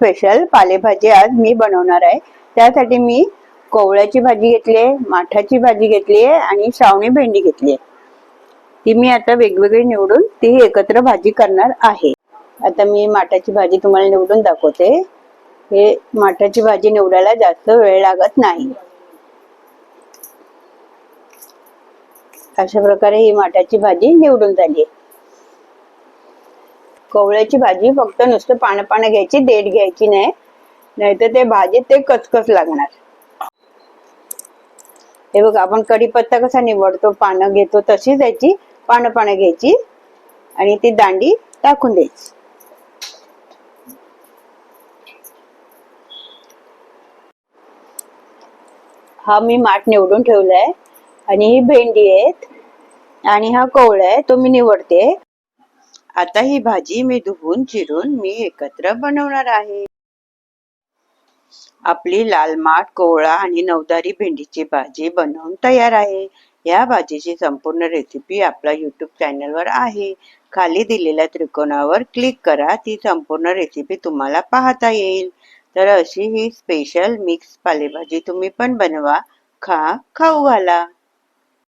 Special पालेभाजी आज मी बनवणार आहे। त्यासाठी मी कोवळ्याची भाजी घेतली आहे, माठाची भाजी घेतली आहे आणि श्रावणी भेंडी घेतली आहे। ती मी आता वेगवेगळी निवडून ती एकत्र भाजी करणार आहे। आता मी माठाची भाजी तुम्हाला निवडून दाखवते। हे माठाची भाजी निवडायला जास्त वेळ लागत नाही। अशा प्रकारे ही माठाची भाजी निवडून झाली आहे। कोवळ्याची भाजी फक्त नुसतं पानं घ्यायची, देठ घ्यायची नाही, नाहीतर ते भाजीत ते कचकच लागणार। हे बघा, आपण कढीपत्ता कसा निवडतो, पानं घेतो तशीच याची पानं घ्यायची आणि ती दांडी टाकून द्यायची। हा मी माठ निवडून ठेवलाय आणि ही भेंडी आहेत आणि हा कोवळा आहे तो मी निवडते। आता ही भाजी मी धुवून चिरून मी एकत्र बनवणार आहे। आपली लाल माठ, कोवळा आणि नवदारी भेंडीची भाजी बनवून तयार आहे। या भाजीची संपूर्ण रेसिपी आपल्या YouTube चॅनलवर आहे। खाली दिलेल्या त्रिकोणावर क्लिक करा, ती संपूर्ण रेसिपी तुम्हाला पाहता येईल। तर अशी ही स्पेशल मिक्स पालेभाजी तुम्ही पण बनवा, खाऊ घाला।